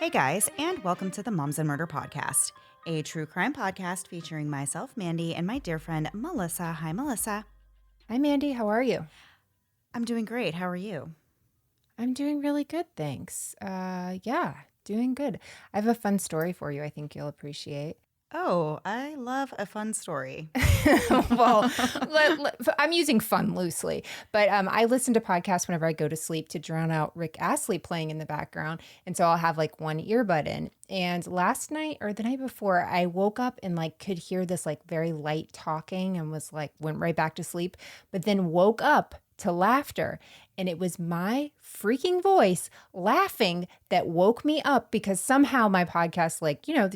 Hey guys, and welcome to the Moms and Murder Podcast, a true crime podcast featuring myself, Mandy, and my dear friend, Melissa. Hi, Melissa. Hi, Mandy. How are you? I'm doing great. How are you? I'm doing really good, thanks. Yeah, doing good. I have a fun story for you I think you'll appreciate. Oh, I love a fun story. Well, I'm using fun loosely, but I listen to podcasts whenever I go to sleep to drown out Rick Astley playing in the background. And so I'll have like one earbud in. And last night or the night before, I woke up and like could hear this like very light talking and was like, went right back to sleep, but then woke up to laughter. And it was my freaking voice laughing that woke me up because somehow my podcast,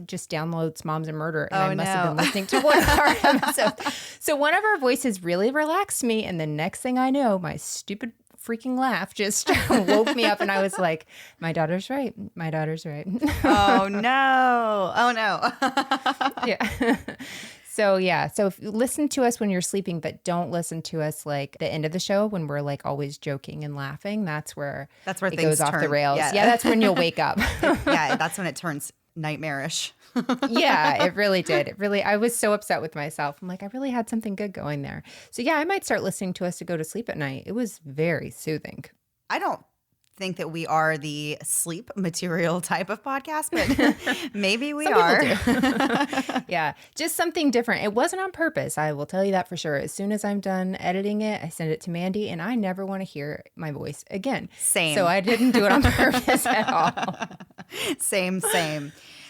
just downloads Moms and Murder. And I must have been listening to one of our episodes. So one of our voices really relaxed me. And the next thing I know, my stupid freaking laugh just woke me up. And I was like, my daughter's right. My daughter's right. Oh, no. Oh, no. Yeah. So if you listen to us when you're sleeping, but don't listen to us like the end of the show when we're like always joking and laughing, that's where it things goes off the rails. Yeah. Yeah, that's when you'll wake up. Yeah, that's when it turns nightmarish. Yeah, it really did. I was so upset with myself. I'm like, I really had something good going there. So yeah, I might start listening to us to go to sleep at night. It was very soothing. I don't think that we are the sleep material type of podcast, but maybe we are. Yeah, just something different. It wasn't on purpose. I will tell you that for sure. As soon as I'm done editing it, I send it to Mandy and I never want to hear my voice again. Same. So I didn't do it on purpose at all. Same.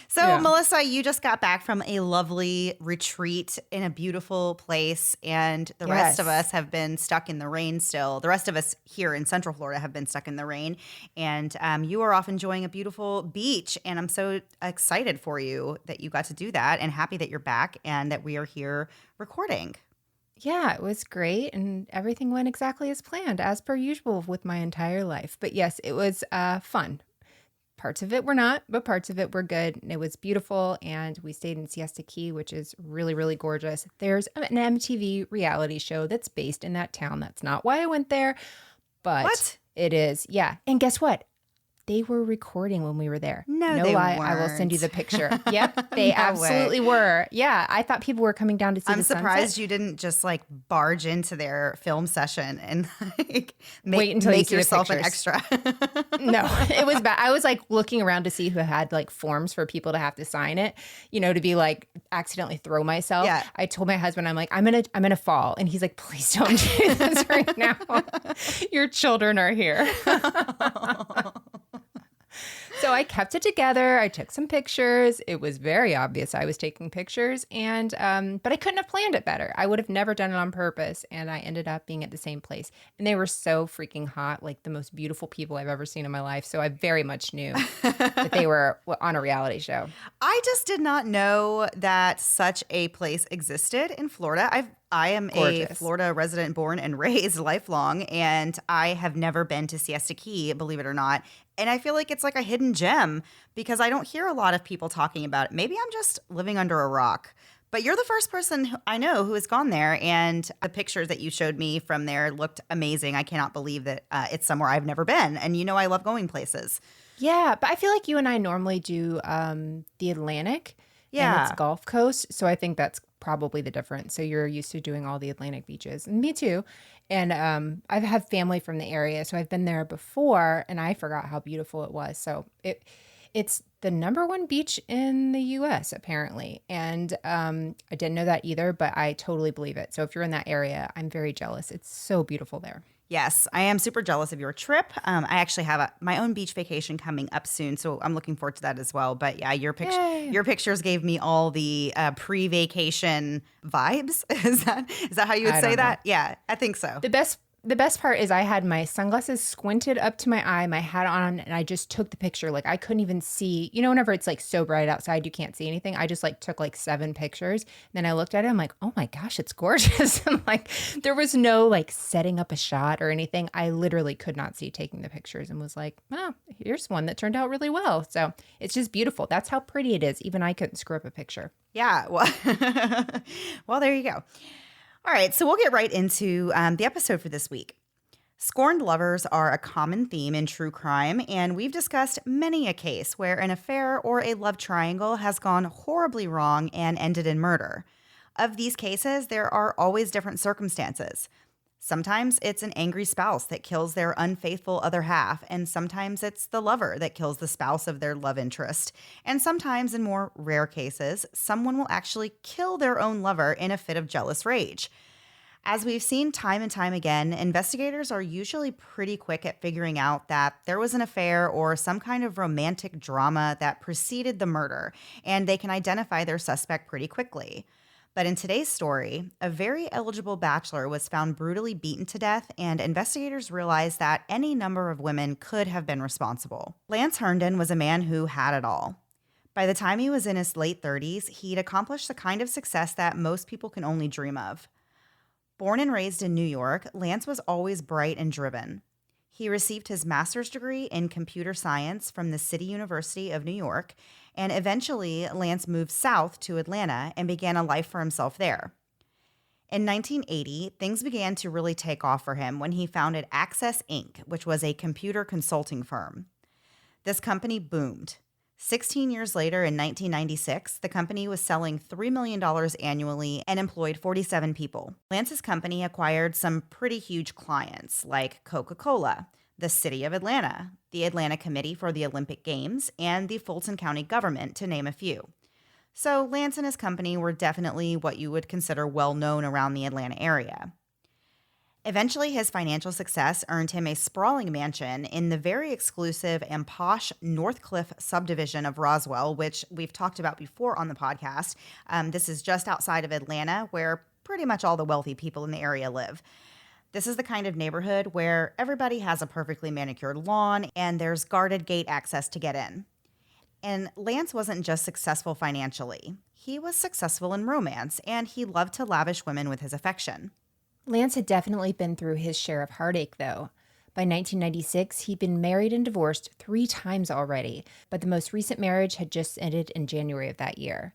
So, yeah. Melissa, you just got back from a lovely retreat in a beautiful place, and the rest of us have been stuck in the rain still. The rest of us here in Central Florida have been stuck in the rain, and you are off enjoying a beautiful beach, and I'm so excited for you that you got to do that and happy that you're back and that we are here recording. Yeah, it was great, and everything went exactly as planned, as per usual with my entire life. But yes, it was fun. Parts of it were not, but parts of it were good. It was beautiful, and we stayed in Siesta Key, which is really, really gorgeous. There's an MTV reality show that's based in that town. That's not why I went there, but it is. Yeah, and guess what? They were recording when we were there. No they lie. weren't. I will send you the picture. Yep, they No absolutely were. Yeah, I thought people were coming down to see I'm the sunset. surprised you didn't just like barge into their film session and like wait until make you see yourself the an extra. No, it was bad. I was like looking around to see who had like forms for people to have to sign it, to be like accidentally throw myself. Yeah. I told my husband, I'm like, I'm gonna fall. And he's like, please don't do this right now. Your children are here. So I kept it together. I took some pictures. It was very obvious I was taking pictures, and but I couldn't have planned it better. I would have never done it on purpose, and I ended up being at the same place. And they were so freaking hot, like the most beautiful people I've ever seen in my life. So I very much knew that they were on a reality show. I just did not know that such a place existed in Florida. I am Gorgeous. A Florida resident, born and raised, lifelong, and I have never been to Siesta Key, believe it or not. And I feel like it's like a hidden gem because I don't hear a lot of people talking about it. Maybe I'm just living under a rock. But you're the first person I know who has gone there, and the pictures that you showed me from there looked amazing. I cannot believe that it's somewhere I've never been. And I love going places. Yeah, but I feel like you and I normally do the Atlantic. Yeah. And it's Gulf Coast. So I think that's probably the difference. So you're used to doing all the Atlantic beaches. And me too. And I've had family from the area. So I've been there before, and I forgot how beautiful it was. So it's the #1 beach in the U.S., apparently. And I didn't know that either, but I totally believe it. So if you're in that area, I'm very jealous. It's so beautiful there. Yes, I am super jealous of your trip. I actually have my own beach vacation coming up soon, so I'm looking forward to that as well. But yeah, your pictures gave me all the pre-vacation vibes. Is that how you would say that? Yeah, I think so. The best part is I had my sunglasses squinted up to my eye, my hat on, and I just took the picture. Like I couldn't even see, whenever it's like so bright outside, you can't see anything. I just like took like 7 pictures. And then I looked at it. I'm like, oh my gosh, it's gorgeous. And like, there was no like setting up a shot or anything. I literally could not see taking the pictures and was like, oh, here's one that turned out really well. So it's just beautiful. That's how pretty it is. Even I couldn't screw up a picture. Yeah. Well, there you go. All right, so we'll get right into the episode for this week. Scorned lovers are a common theme in true crime, and we've discussed many a case where an affair or a love triangle has gone horribly wrong and ended in murder. Of these cases, there are always different circumstances. Sometimes it's an angry spouse that kills their unfaithful other half, and sometimes it's the lover that kills the spouse of their love interest. And sometimes, in more rare cases, someone will actually kill their own lover in a fit of jealous rage. As we've seen time and time again, investigators are usually pretty quick at figuring out that there was an affair or some kind of romantic drama that preceded the murder, and they can identify their suspect pretty quickly. But in today's story, a very eligible bachelor was found brutally beaten to death, and investigators realized that any number of women could have been responsible. Lance Herndon was a man who had it all. By the time he was in his late 30s, he'd accomplished the kind of success that most people can only dream of. Born and raised in New York, Lance was always bright and driven. He received his master's degree in computer science from the City University of New York, and eventually Lance moved south to Atlanta and began a life for himself there. In 1980, things began to really take off for him when he founded Access Inc., which was a computer consulting firm. This company boomed. 16 years later, in 1996, the company was selling $3 million annually and employed 47 people. Lance's company acquired some pretty huge clients like Coca-Cola, the City of Atlanta, the Atlanta Committee for the Olympic Games, and the Fulton County government, to name a few. So Lance and his company were definitely what you would consider well-known around the Atlanta area. Eventually, his financial success earned him a sprawling mansion in the very exclusive and posh Northcliffe subdivision of Roswell, which we've talked about before on the podcast. This is just outside of Atlanta, where pretty much all the wealthy people in the area live. This is the kind of neighborhood where everybody has a perfectly manicured lawn and there's guarded gate access to get in. And Lance wasn't just successful financially. He was successful in romance, and he loved to lavish women with his affection. Lance had definitely been through his share of heartache, though. By 1996, he'd been married and divorced 3 times already, but the most recent marriage had just ended in January of that year.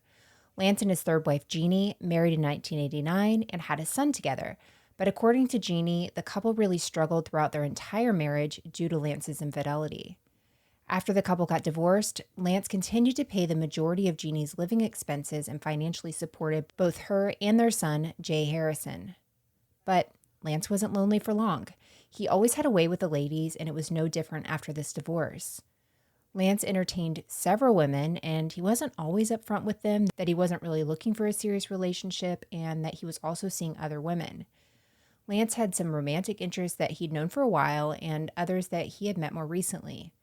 Lance and his third wife, Jeannie, married in 1989 and had a son together. But according to Jeannie, the couple really struggled throughout their entire marriage due to Lance's infidelity. After the couple got divorced, Lance continued to pay the majority of Jeannie's living expenses and financially supported both her and their son, Jay Harrison. But Lance wasn't lonely for long. He always had a way with the ladies, and it was no different after this divorce. Lance entertained several women, and he wasn't always upfront with them that he wasn't really looking for a serious relationship and that he was also seeing other women. Lance had some romantic interests that he'd known for a while and others that he had met more recently.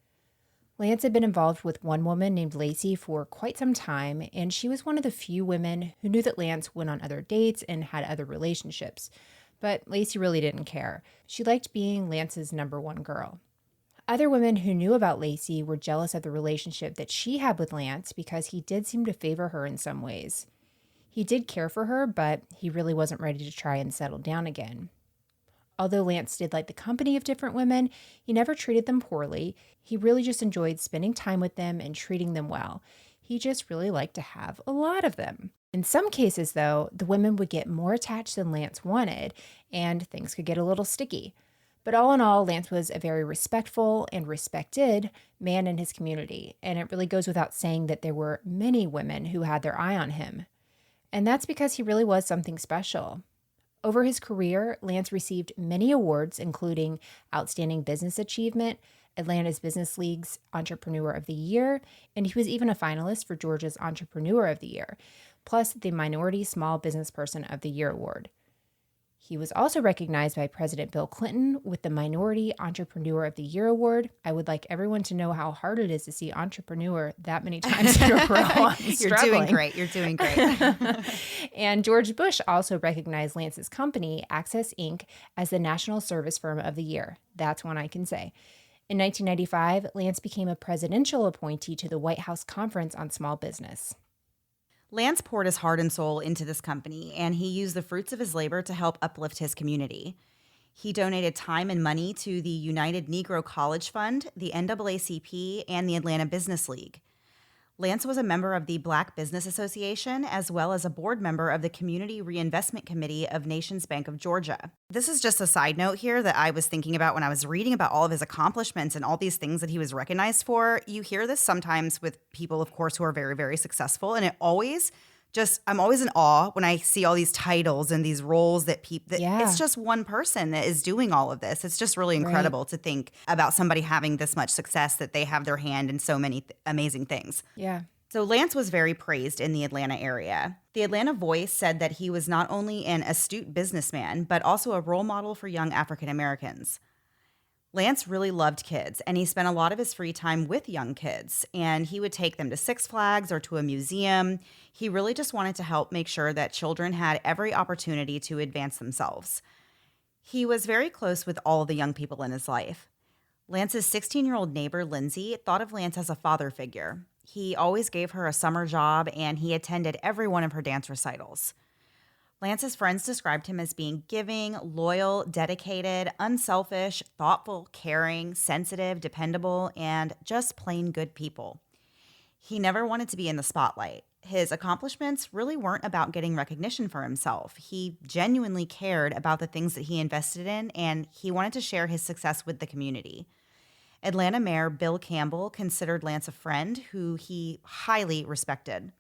Lance had been involved with one woman named Lacey for quite some time, and she was one of the few women who knew that Lance went on other dates and had other relationships. But Lacey really didn't care. She liked being Lance's number one girl. Other women who knew about Lacey were jealous of the relationship that she had with Lance because he did seem to favor her in some ways. He did care for her, but he really wasn't ready to try and settle down again. Although Lance did like the company of different women, he never treated them poorly. He really just enjoyed spending time with them and treating them well. He just really liked to have a lot of them. In some cases, though, the women would get more attached than Lance wanted, and things could get a little sticky. But all in all, Lance was a very respectful and respected man in his community, and it really goes without saying that there were many women who had their eye on him. And that's because he really was something special. Over his career, Lance received many awards, including Outstanding Business Achievement, Atlanta's Business League's Entrepreneur of the Year, and he was even a finalist for Georgia's Entrepreneur of the Year, plus the Minority Small Business Person of the Year award. He was also recognized by President Bill Clinton with the Minority Entrepreneur of the Year award. I would like everyone to know how hard it is to see entrepreneur that many times in a row. You're doing great. You're doing great. And George Bush also recognized Lance's company, Access Inc., as the National Service Firm of the Year. That's one I can say. In 1995, Lance became a presidential appointee to the White House Conference on Small Business. Lance poured his heart and soul into this company, and he used the fruits of his labor to help uplift his community. He donated time and money to the United Negro College Fund, the NAACP, and the Atlanta Business League. Lance was a member of the Black Business Association, as well as a board member of the Community Reinvestment Committee of Nations Bank of Georgia. This is just a side note here that I was thinking about when I was reading about all of his accomplishments and all these things that he was recognized for. You hear this sometimes with people, of course, who are very, very successful, and I'm always in awe when I see all these titles and these roles that it's just one person that is doing all of this. It's just really incredible to think about somebody having this much success, that they have their hand in so many amazing things. Yeah. So Lance was very praised in the Atlanta area. The Atlanta Voice said that he was not only an astute businessman, but also a role model for young African Americans. Lance really loved kids, and he spent a lot of his free time with young kids, and he would take them to Six Flags or to a museum. He really just wanted to help make sure that children had every opportunity to advance themselves. He was very close with all the young people in his life. Lance's 16-year-old neighbor, Lindsay, thought of Lance as a father figure. He always gave her a summer job, and he attended every one of her dance recitals. Lance's friends described him as being giving, loyal, dedicated, unselfish, thoughtful, caring, sensitive, dependable, and just plain good people. He never wanted to be in the spotlight. His accomplishments really weren't about getting recognition for himself. He genuinely cared about the things that he invested in, and he wanted to share his success with the community. Atlanta Mayor Bill Campbell considered Lance a friend who he highly respected.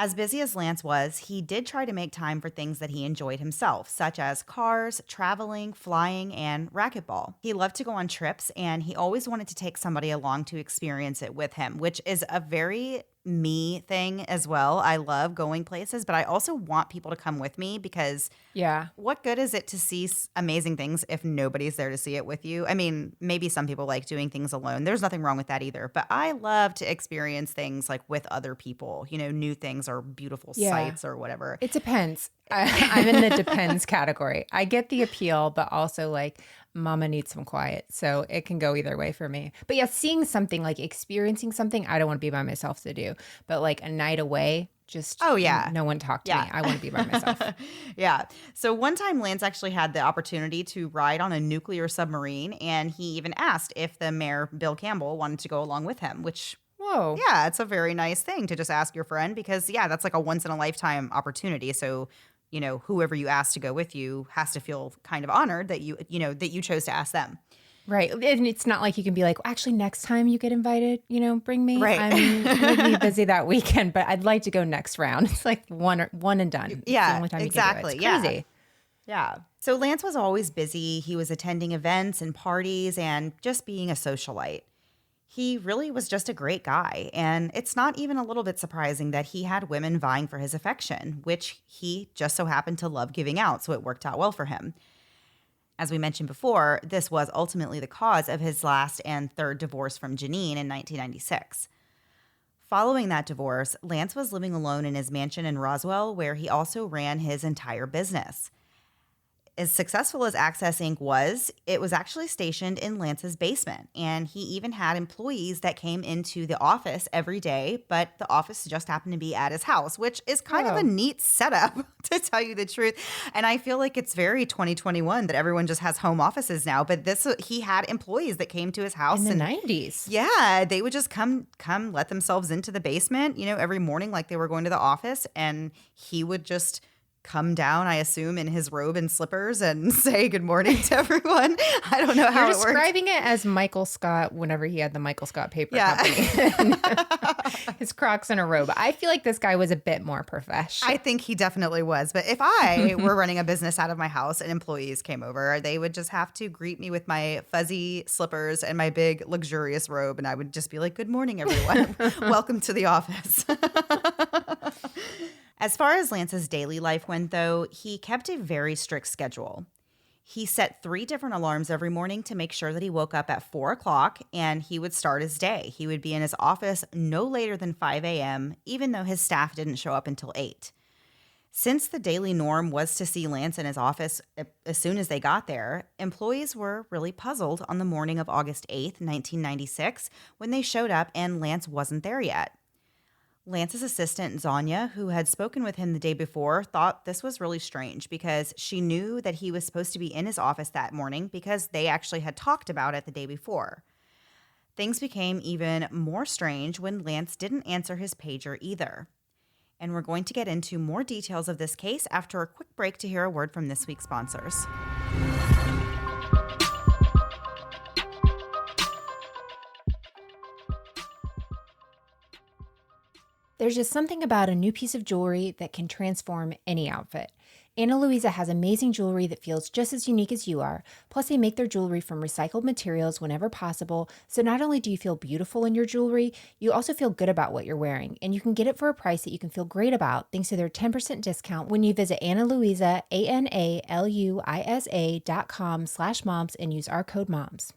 As busy as Lance was, he did try to make time for things that he enjoyed himself, such as cars, traveling, flying, and racquetball. He loved to go on trips, and he always wanted to take somebody along to experience it with him, which is a very me thing as well. I love going places, but I also want people to come with me because what good is it to see amazing things if nobody's there to see it with you? I mean, maybe some people like doing things alone. There's nothing wrong with that either, but I love to experience things like with other people, new things or beautiful sights or whatever. It depends. I'm in the depends category. I get the appeal, but also like mama needs some quiet. So it can go either way for me. But yeah, seeing something, like experiencing something, I don't want to be by myself to do. But like a night away, just no one talk to me. I want to be by myself. Yeah. So one time Lance actually had the opportunity to ride on a nuclear submarine, and he even asked if the mayor, Bill Campbell, wanted to go along with him, which yeah, it's a very nice thing to just ask your friend because that's like a once in a lifetime opportunity. So whoever you ask to go with you has to feel kind of honored that that you chose to ask them. Right. And it's not like you can be like, well, actually, next time you get invited, bring me. Right. I'm going to be busy that weekend, but I'd like to go next round. It's like one and done. Yeah, it's the only time exactly. You can do it. It's crazy. Yeah. So Lance was always busy. He was attending events and parties and just being a socialite. He really was just a great guy, and it's not even a little bit surprising that he had women vying for his affection, which he just so happened to love giving out, so it worked out well for him. As we mentioned before, this was ultimately the cause of his last and third divorce from Janine in 1996. Following that divorce, Lance was living alone in his mansion in Roswell, where he also ran his entire business. As successful as Access Inc. was, it was actually stationed in Lance's basement, and he even had employees that came into the office every day, but the office just happened to be at his house, which is kind of a neat setup, to tell you the truth. And I feel like it's very 2021 that everyone just has home offices now, but he had employees that came to his house. In the 90s. Yeah, they would just come let themselves into the basement, every morning like they were going to the office, and he would just come down, I assume, in his robe and slippers and say good morning to everyone. I don't know how You're it works. describing it as Michael Scott whenever he had the Michael Scott Paper Company. His Crocs and a robe. I feel like this guy was a bit more professional. I think he definitely was. But if I were running a business out of my house and employees came over, they would just have to greet me with my fuzzy slippers and my big luxurious robe. And I would just be like, good morning, everyone. Welcome to the office. As far as Lance's daily life went, though, he kept a very strict schedule. He set 3 different alarms every morning to make sure that he woke up at 4 o'clock, and he would start his day. He would be in his office no later than 5 a.m., even though his staff didn't show up until 8. Since the daily norm was to see Lance in his office as soon as they got there, employees were really puzzled on the morning of August 8th, 1996, when they showed up and Lance wasn't there yet. Lance's assistant, Zanya, who had spoken with him the day before, thought this was really strange because she knew that he was supposed to be in his office that morning because they actually had talked about it the day before. Things became even more strange when Lance didn't answer his pager either. And we're going to get into more details of this case after a quick break to hear a word from this week's sponsors. There's just something about a new piece of jewelry that can transform any outfit. Ana Luisa has amazing jewelry that feels just as unique as you are. Plus, they make their jewelry from recycled materials whenever possible. So not only do you feel beautiful in your jewelry, you also feel good about what you're wearing. And you can get it for a price that you can feel great about thanks to their 10% discount when you visit Ana Luisa, ANALUISA.com/moms and use our code MOMS.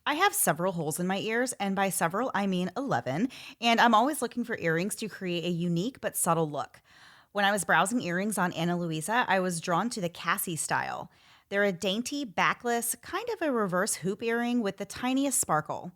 I have several holes in my ears, and by several, I mean 11, and I'm always looking for earrings to create a unique but subtle look. When I was browsing earrings on Ana Luisa, I was drawn to the Cassie style. They're a dainty, backless, kind of a reverse hoop earring with the tiniest sparkle.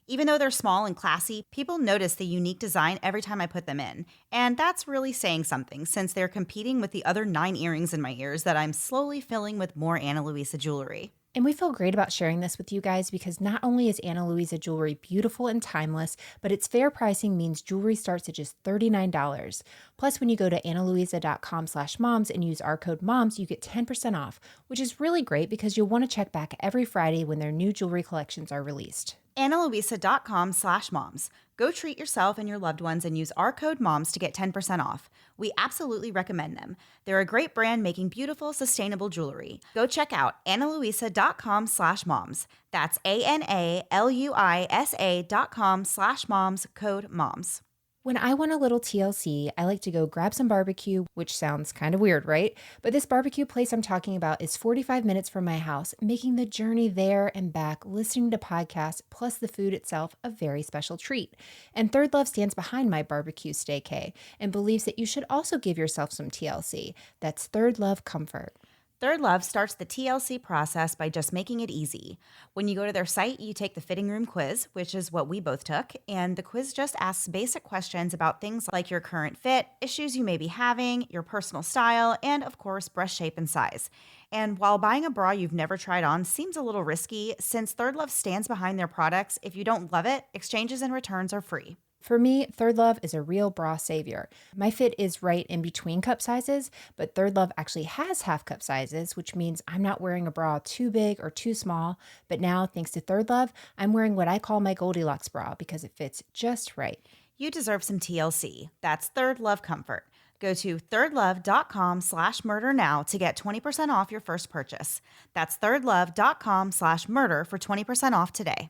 Even though they're small and classy, people notice the unique design every time I put them in. And that's really saying something, since they're competing with the other 9 earrings in my ears that I'm slowly filling with more Ana Luisa jewelry. And we feel great about sharing this with you guys because not only is Ana Luisa jewelry beautiful and timeless, but its fair pricing means jewelry starts at just $39. Plus, when you go to analuisa.com/moms and use our code MOMS, you get 10% off, which is really great because you'll want to check back every Friday when their new jewelry collections are released. analuisa.com/moms. Go treat yourself and your loved ones and use our code MOMS to get 10% off. We absolutely recommend them. They're a great brand making beautiful, sustainable jewelry. Go check out analuisa.com/moms. That's ANALUISA.com/moms, code MOMS. When I want a little TLC, I like to go grab some barbecue, which sounds kind of weird, right? But this barbecue place I'm talking about is 45 minutes from my house, making the journey there and back, listening to podcasts, plus the food itself, a very special treat. And Third Love stands behind my barbecue staycay and believes that you should also give yourself some TLC. That's Third Love Comfort. Third Love starts the TLC process by just making it easy. When you go to their site, you take the fitting room quiz, which is what we both took, and the quiz just asks basic questions about things like your current fit, issues you may be having, your personal style, and of course, breast shape and size. And while buying a bra you've never tried on seems a little risky, since Third Love stands behind their products, if you don't love it, exchanges and returns are free. For me, Third Love is a real bra savior. My fit is right in between cup sizes, but Third Love actually has half cup sizes, which means I'm not wearing a bra too big or too small. But now, thanks to Third Love, I'm wearing what I call my Goldilocks bra because it fits just right. You deserve some TLC. That's Third Love Comfort. Go to thirdlove.com/murder now to get 20% off your first purchase. That's thirdlove.com/murder for 20% off today.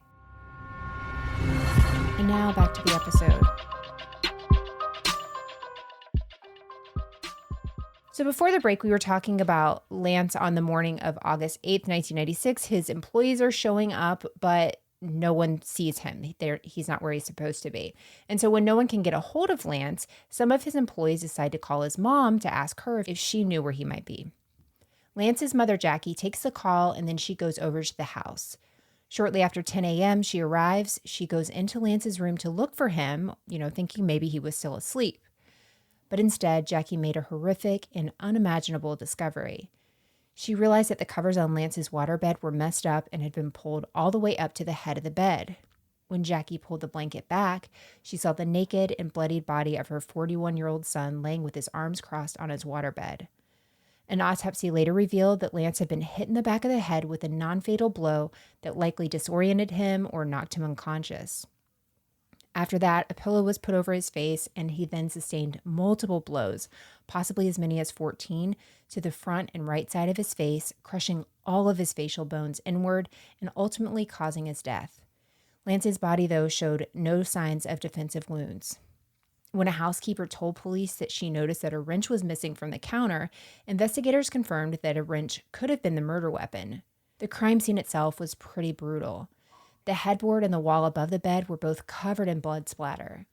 And now back to the episode. So before the break, we were talking about Lance on the morning of August 8th, 1996. His employees are showing up, but no one sees him. He's not where he's supposed to be. And so when no one can get a hold of Lance, some of his employees decide to call his mom to ask her if she knew where he might be. Lance's mother, Jackie, takes the call and then she goes over to the house. Shortly after 10 a.m., she arrives. She goes into Lance's room to look for him, thinking maybe he was still asleep. But instead, Jackie made a horrific and unimaginable discovery. She realized that the covers on Lance's waterbed were messed up and had been pulled all the way up to the head of the bed. When Jackie pulled the blanket back, she saw the naked and bloodied body of her 41-year-old son laying with his arms crossed on his waterbed. An autopsy later revealed that Lance had been hit in the back of the head with a non-fatal blow that likely disoriented him or knocked him unconscious. After that, a pillow was put over his face, and he then sustained multiple blows, possibly as many as 14, to the front and right side of his face, crushing all of his facial bones inward and ultimately causing his death. Lance's body, though, showed no signs of defensive wounds. When a housekeeper told police that she noticed that a wrench was missing from the counter, investigators confirmed that a wrench could have been the murder weapon. The crime scene itself was pretty brutal. The headboard and the wall above the bed were both covered in blood splatter.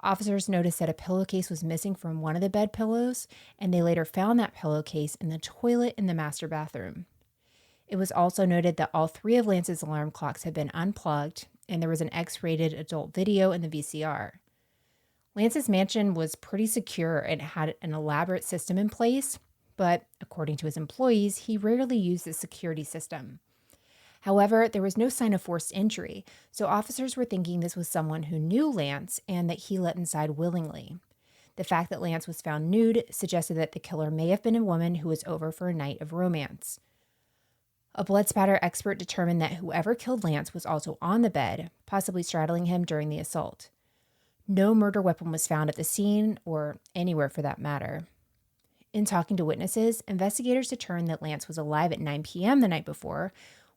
Officers noticed that a pillowcase was missing from one of the bed pillows, and they later found that pillowcase in the toilet in the master bathroom. It was also noted that all 3 of Lance's alarm clocks had been unplugged, and there was an X-rated adult video in the VCR. Lance's mansion was pretty secure and had an elaborate system in place, but according to his employees, he rarely used the security system. However, there was no sign of forced entry, so officers were thinking this was someone who knew Lance and that he let inside willingly. The fact that Lance was found nude suggested that the killer may have been a woman who was over for a night of romance. A blood spatter expert determined that whoever killed Lance was also on the bed, possibly straddling him during the assault. No murder weapon was found at the scene, or anywhere for that matter. In talking to witnesses, investigators determined that Lance was alive at 9 p.m. the night before,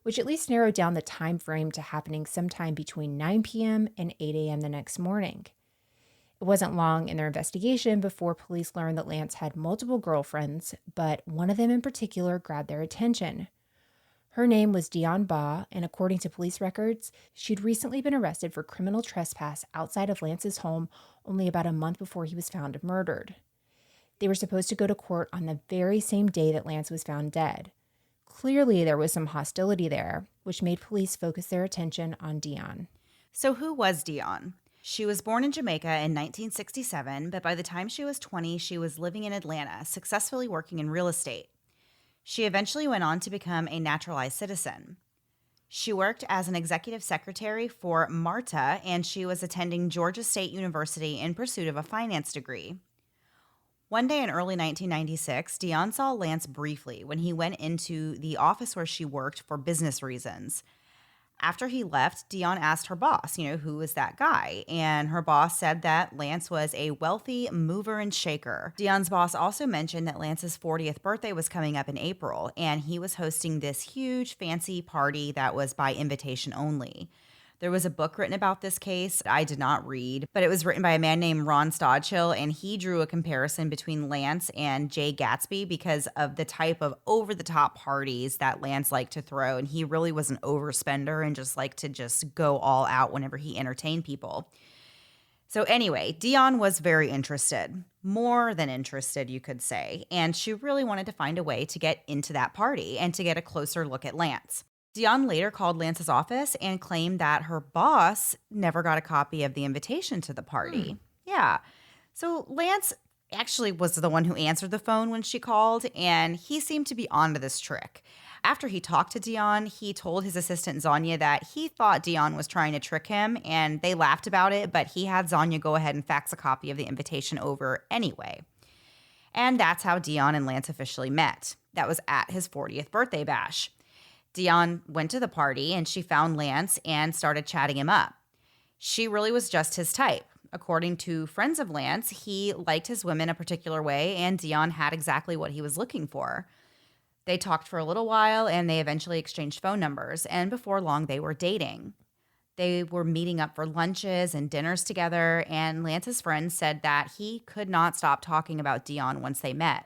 which at least narrowed down the time frame to happening sometime between 9 p.m. and 8 a.m. the next morning. It wasn't long in their investigation before police learned that Lance had multiple girlfriends, but one of them in particular grabbed their attention. Her name was Dion Baugh, and according to police records, she'd recently been arrested for criminal trespass outside of Lance's home only about a month before he was found murdered. They were supposed to go to court on the very same day that Lance was found dead. Clearly, there was some hostility there, which made police focus their attention on Dion. So who was Dion? She was born in Jamaica in 1967, but by the time she was 20, she was living in Atlanta, successfully working in real estate. She eventually went on to become a naturalized citizen. She worked as an executive secretary for MARTA, and she was attending Georgia State University in pursuit of a finance degree. One day in early 1996, Dion saw Lance briefly when he went into the office where she worked for business reasons. After he left, Dion asked her boss, who is that guy? And her boss said that Lance was a wealthy mover and shaker. Dion's boss also mentioned that Lance's 40th birthday was coming up in April, and he was hosting this huge fancy party that was by invitation only. There was a book written about this case I did not read, but it was written by a man named Ron Stodchill, and he drew a comparison between Lance and Jay Gatsby because of the type of over-the-top parties that Lance liked to throw, and he really was an overspender and just liked to just go all out whenever he entertained people. So anyway, Dion was very interested, more than interested, you could say, and she really wanted to find a way to get into that party and to get a closer look at Lance. Dion later called Lance's office and claimed that her boss never got a copy of the invitation to the party. Yeah. So Lance actually was the one who answered the phone when she called, and he seemed to be onto this trick. After he talked to Dion, he told his assistant Zonia that he thought Dion was trying to trick him, and they laughed about it, but he had Zonia go ahead and fax a copy of the invitation over anyway. And that's how Dion and Lance officially met. That was at his 40th birthday bash. Dion went to the party and she found Lance and started chatting him up. She really was just his type. According to friends of Lance, he liked his women a particular way, and Dion had exactly what he was looking for. They talked for a little while and they eventually exchanged phone numbers, and before long they were dating. They were meeting up for lunches and dinners together, and Lance's friends said that he could not stop talking about Dion once they met.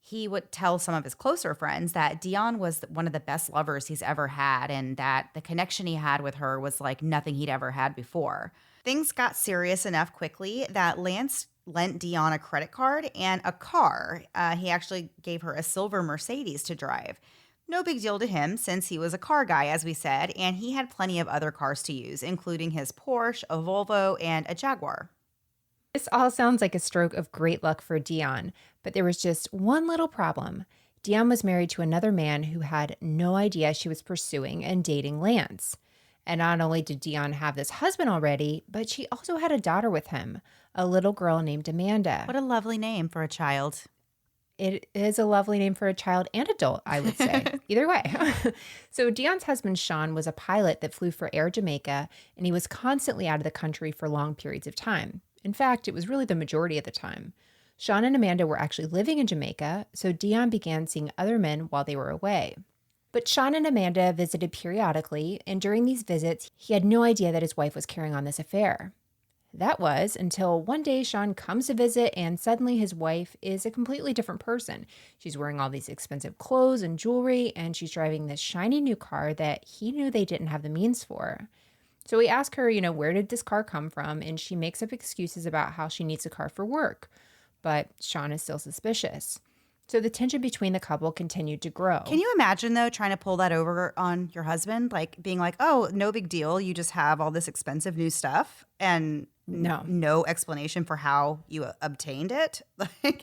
He would tell some of his closer friends that Dion was one of the best lovers he's ever had, and that the connection he had with her was like nothing he'd ever had before. Things got serious enough quickly that Lance lent Dion a credit card and a car. He actually gave her a silver Mercedes to drive. No big deal to him since he was a car guy, as we said, and he had plenty of other cars to use, including his Porsche, a Volvo, and a Jaguar. This all sounds like a stroke of great luck for Dion, but there was just one little problem. Dion was married to another man who had no idea she was pursuing and dating Lance. And not only did Dion have this husband already, but she also had a daughter with him, a little girl named Amanda. What a lovely name for a child. It is a lovely name for a child and adult, I would say. Either way. So Dion's husband, Sean, was a pilot that flew for Air Jamaica, and he was constantly out of the country for long periods of time. In fact, it was really the majority of the time. Sean and Amanda were actually living in Jamaica, so Dion began seeing other men while they were away. But Sean and Amanda visited periodically, and during these visits, he had no idea that his wife was carrying on this affair. That was until one day Sean comes to visit, and suddenly his wife is a completely different person. She's wearing all these expensive clothes and jewelry, and she's driving this shiny new car that he knew they didn't have the means for. So he asked her, where did this car come from? And she makes up excuses about how she needs a car for work. But Sean is still suspicious. So the tension between the couple continued to grow. Can you imagine, though, trying to pull that over on your husband? Like being like, oh, no big deal. You just have all this expensive new stuff and no explanation for how you obtained it?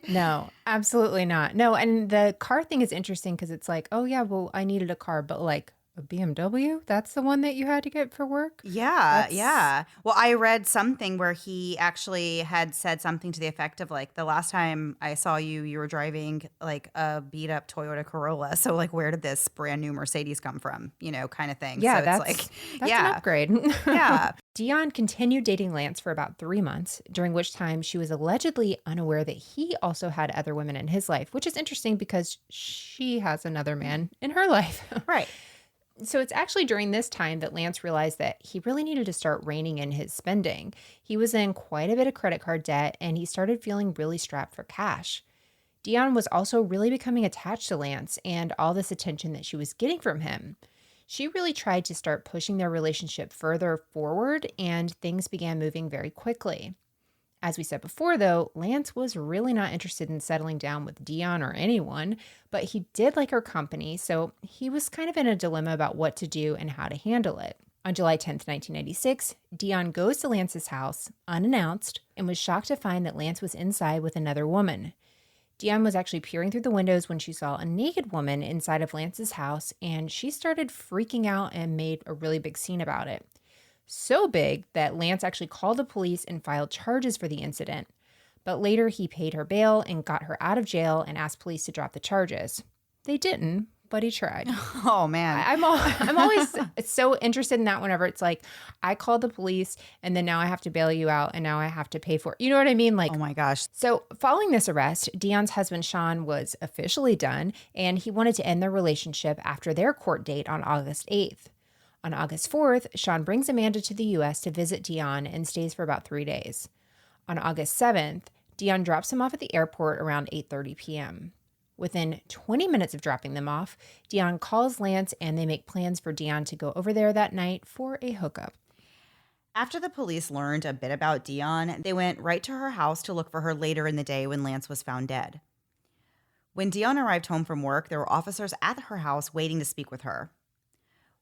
No, absolutely not. No, and the car thing is interesting because it's like, oh, yeah, well, I needed a car, but like, a BMW? That's the one that you had to get for work? Yeah, yeah. Well, I read something where he actually had said something to the effect of like, the last time I saw you, you were driving like a beat up Toyota Corolla. So like, where did this brand new Mercedes come from? You know, kind of thing. Yeah, So it's like, that's an yeah, upgrade. yeah. Dion continued dating Lance for about 3 months, during which time she was allegedly unaware that he also had other women in his life, which is interesting because she has another man in her life. Right. So it's actually during this time that Lance realized that he really needed to start reining in his spending. He was in quite a bit of credit card debt, and he started feeling really strapped for cash. Dion was also really becoming attached to Lance and all this attention that she was getting from him. She really tried to start pushing their relationship further forward, and things began moving very quickly. As we said before, though, Lance was really not interested in settling down with Dion or anyone, but he did like her company, so he was kind of in a dilemma about what to do and how to handle it. On July 10th, 1996, Dion goes to Lance's house, unannounced, and was shocked to find that Lance was inside with another woman. Dion was actually peering through the windows when she saw a naked woman inside of Lance's house, and she started freaking out and made a really big scene about it. So big that Lance actually called the police and filed charges for the incident. But later he paid her bail and got her out of jail and asked police to drop the charges. They didn't, but he tried. Oh, man. I'm always so interested in that whenever it's like, I called the police and then now I have to bail you out and now I have to pay for it. You know what I mean? Like, oh, my gosh. So following this arrest, Dion's husband, Sean, was officially done, and he wanted to end their relationship after their court date on August 8th. On August 4th, Sean brings Amanda to the U.S. to visit Dion and stays for about 3 days. On August 7th, Dion drops him off at the airport around 8:30 p.m. Within 20 minutes of dropping them off, Dion calls Lance and they make plans for Dion to go over there that night for a hookup. After the police learned a bit about Dion, they went right to her house to look for her later in the day when Lance was found dead. When Dion arrived home from work, there were officers at her house waiting to speak with her.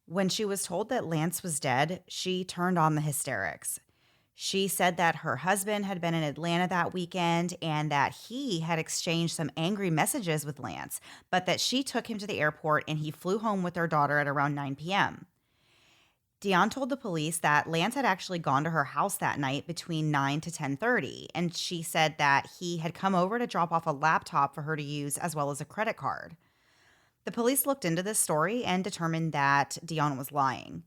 When she was told that Lance was dead, she turned on the hysterics. She said that her husband had been in Atlanta that weekend and that he had exchanged some angry messages with Lance, but that she took him to the airport and he flew home with their daughter at around 9 p.m. Dion told the police that Lance had actually gone to her house that night between 9 to 10:30, and she said that he had come over to drop off a laptop for her to use as well as a credit card. The police looked into this story and determined that Dion was lying.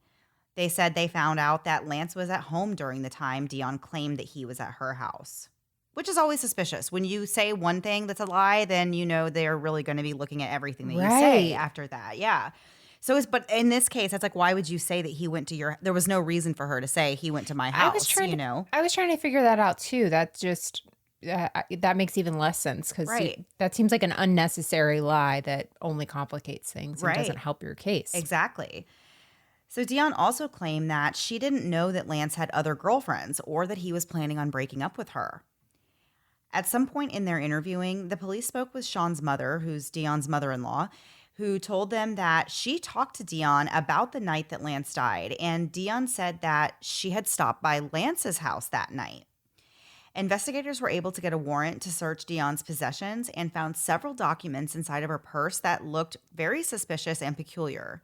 They said they found out that Lance was at home during the time Dion claimed that he was at her house, which is always suspicious. When you say one thing that's a lie, then you know they're really going to be looking at everything that you say after that. Yeah. But in this case, it's like, why would you say that he went to there was no reason for her to say he went to my house, I was trying to figure that out too. That just... that makes even less sense because that seems like an unnecessary lie that only complicates things and doesn't help your case. Exactly. So Dion also claimed that she didn't know that Lance had other girlfriends or that he was planning on breaking up with her. At some point in their interviewing, the police spoke with Sean's mother, who's Dion's mother-in-law, who told them that she talked to Dion about the night that Lance died, and Dion said that she had stopped by Lance's house that night. Investigators were able to get a warrant to search Dion's possessions and found several documents inside of her purse that looked very suspicious and peculiar.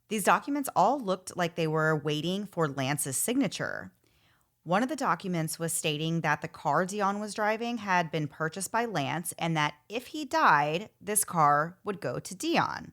These documents all looked like they were waiting for Lance's signature. One of the documents was stating that the car Dion was driving had been purchased by Lance and that if he died, this car would go to Dion.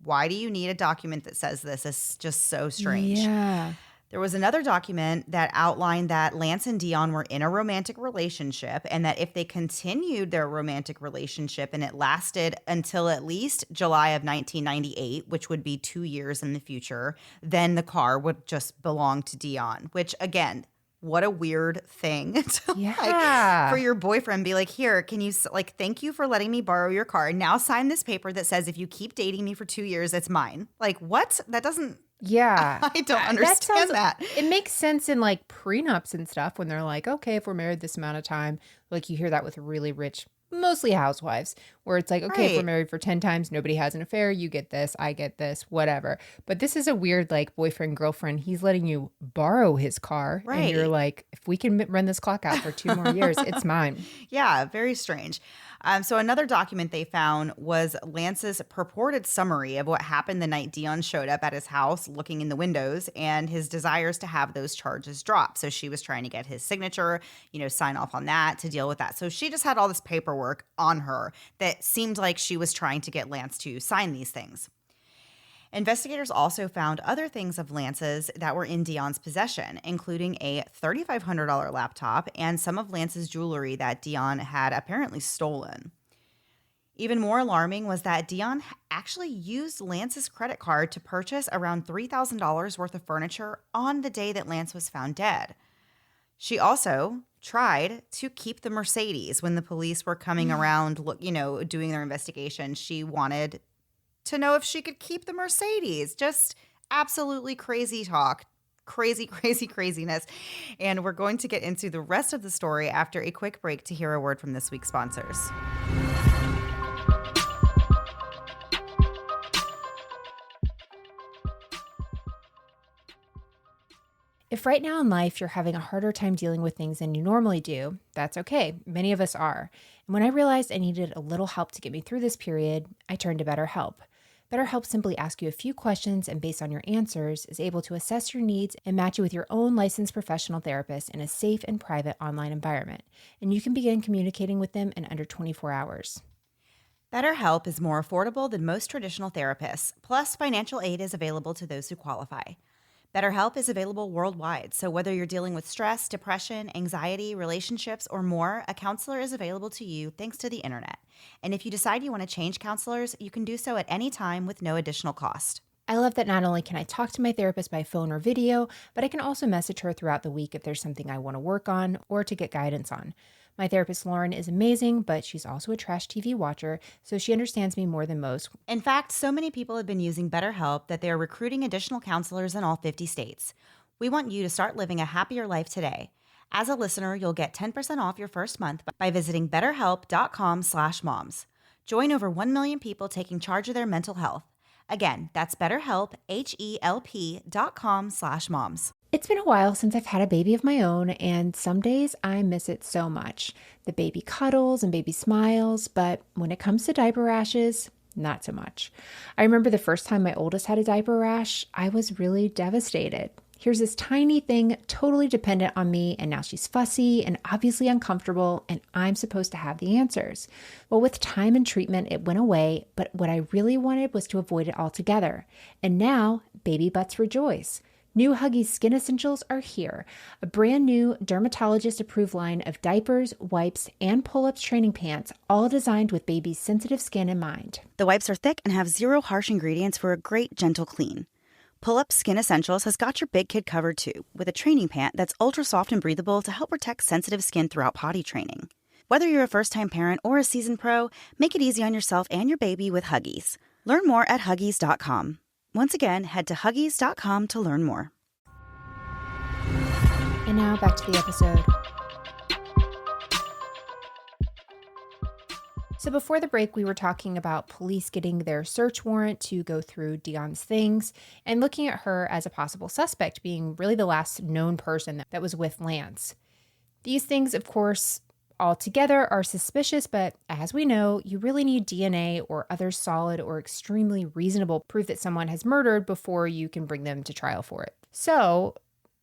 Why do you need a document that says this? It's just so strange. Yeah. There was another document that outlined that Lance and Dion were in a romantic relationship and that if they continued their romantic relationship and it lasted until at least July of 1998, which would be 2 years in the future, then the car would just belong to Dion, which again, what a weird thing to for your boyfriend be like, here, can you thank you for letting me borrow your car. Now sign this paper that says if you keep dating me for 2 years, it's mine. Like what? That doesn't. Yeah. I don't understand that. It makes sense in like prenups and stuff when they're like, okay, if we're married this amount of time, like you hear that with really rich, mostly housewives, where it's like, okay, if we're Right. married for 10 times, nobody has an affair, you get this, I get this, whatever. But this is a weird, like, boyfriend, girlfriend. He's letting you borrow his car. And you're Right. like, if we can run this clock out for 2 more years, it's mine. Yeah, very strange. So another document they found was Lance's purported summary of what happened the night Dion showed up at his house looking in the windows and his desires to have those charges dropped. So she was trying to get his signature, sign off on that to deal with that. So she just had all this paperwork on her that seemed like she was trying to get Lance to sign these things. Investigators also found other things of Lance's that were in Dion's possession, including a $3,500 laptop and some of Lance's jewelry that Dion had apparently stolen. Even more alarming was that Dion actually used Lance's credit card to purchase around $3,000 worth of furniture on the day that Lance was found dead. She also tried to keep the Mercedes when the police were coming around, doing their investigation. She wanted to know if she could keep the Mercedes. Just absolutely crazy talk. Crazy, crazy, craziness. And we're going to get into the rest of the story after a quick break to hear a word from this week's sponsors. If right now in life you're having a harder time dealing with things than you normally do, that's okay. Many of us are. And when I realized I needed a little help to get me through this period, I turned to BetterHelp. BetterHelp simply asks you a few questions and based on your answers is able to assess your needs and match you with your own licensed professional therapist in a safe and private online environment. And you can begin communicating with them in under 24 hours. BetterHelp is more affordable than most traditional therapists, plus financial aid is available to those who qualify. BetterHelp is available worldwide, so whether you're dealing with stress, depression, anxiety, relationships, or more, a counselor is available to you thanks to the internet. And if you decide you want to change counselors, you can do so at any time with no additional cost. I love that not only can I talk to my therapist by phone or video, but I can also message her throughout the week if there's something I want to work on or to get guidance on. My therapist, Lauren, is amazing, but she's also a trash TV watcher, so she understands me more than most. In fact, so many people have been using BetterHelp that they are recruiting additional counselors in all 50 states. We want you to start living a happier life today. As a listener, you'll get 10% off your first month by visiting betterhelp.com/moms. Join over 1 million people taking charge of their mental health. Again, that's BetterHelp, HELP.com/moms. It's been a while since I've had a baby of my own, and some days I miss it so much. The baby cuddles and baby smiles, but when it comes to diaper rashes, not so much. I remember the first time my oldest had a diaper rash, I was really devastated. Here's this tiny thing totally dependent on me, and now she's fussy and obviously uncomfortable, and I'm supposed to have the answers. Well, with time and treatment, it went away, but what I really wanted was to avoid it altogether. And now, baby butts rejoice. New Huggies Skin Essentials are here, a brand new dermatologist-approved line of diapers, wipes, and pull-ups training pants, all designed with baby's sensitive skin in mind. The wipes are thick and have zero harsh ingredients for a great, gentle clean. Pull-Up Skin Essentials has got your big kid covered too, with a training pant that's ultra soft and breathable to help protect sensitive skin throughout potty training. Whether you're a first-time parent or a seasoned pro, make it easy on yourself and your baby with Huggies. Learn more at Huggies.com. Once again, head to Huggies.com to learn more. And now back to the episode. So before the break, we were talking about police getting their search warrant to go through Dion's things and looking at her as a possible suspect, being really the last known person that was with Lance. These things, of course, altogether are suspicious, but as we know, you really need DNA or other solid or extremely reasonable proof that someone has murdered before you can bring them to trial for it. So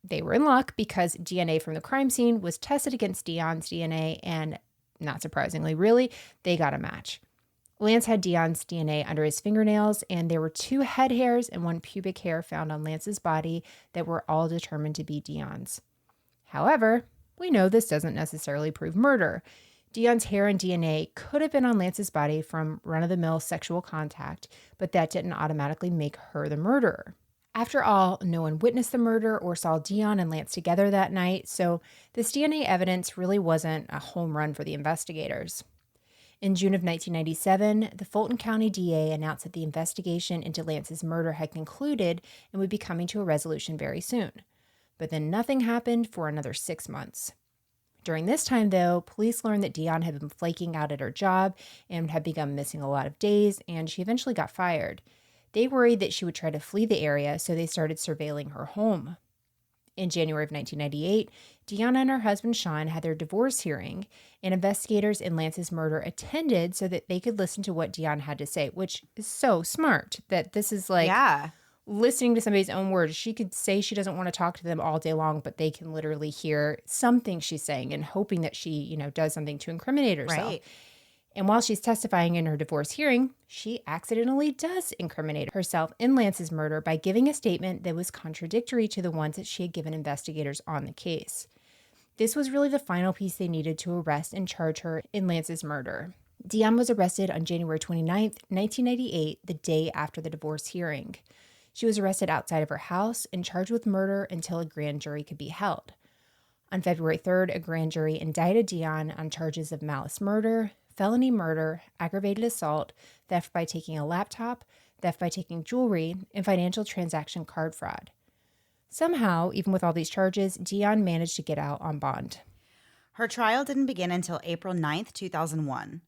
they were in luck because DNA from the crime scene was tested against Dion's DNA, and not surprisingly, really, they got a match. Lance had Dion's DNA under his fingernails, and there were 2 head hairs and 1 pubic hair found on Lance's body that were all determined to be Dion's. However, we know this doesn't necessarily prove murder. Dion's hair and DNA could have been on Lance's body from run-of-the-mill sexual contact, but that didn't automatically make her the murderer. After all, no one witnessed the murder or saw Dion and Lance together that night, so this DNA evidence really wasn't a home run for the investigators. In June of 1997, the Fulton County DA announced that the investigation into Lance's murder had concluded and would be coming to a resolution very soon. But then nothing happened for another 6 months. During this time, though, police learned that Dion had been flaking out at her job and had begun missing a lot of days, and she eventually got fired. They worried that she would try to flee the area, so they started surveilling her home. In January of 1998, Deanna and her husband Sean had their divorce hearing, and investigators in Lance's murder attended so that they could listen to what Deanna had to say, which is so smart that this is like listening to somebody's own words. She could say she doesn't want to talk to them all day long, but they can literally hear something she's saying and hoping that she, does something to incriminate herself. Right. And while she's testifying in her divorce hearing, she accidentally does incriminate herself in Lance's murder by giving a statement that was contradictory to the ones that she had given investigators on the case. This was really the final piece they needed to arrest and charge her in Lance's murder. Dion was arrested on January 29th, 1998, the day after the divorce hearing. She was arrested outside of her house and charged with murder until a grand jury could be held. On February 3rd, a grand jury indicted Dion on charges of malice murder, felony murder, aggravated assault, theft by taking a laptop, theft by taking jewelry, and financial transaction card fraud. Somehow, even with all these charges, Dion managed to get out on bond. Her trial didn't begin until April 9th, 2001.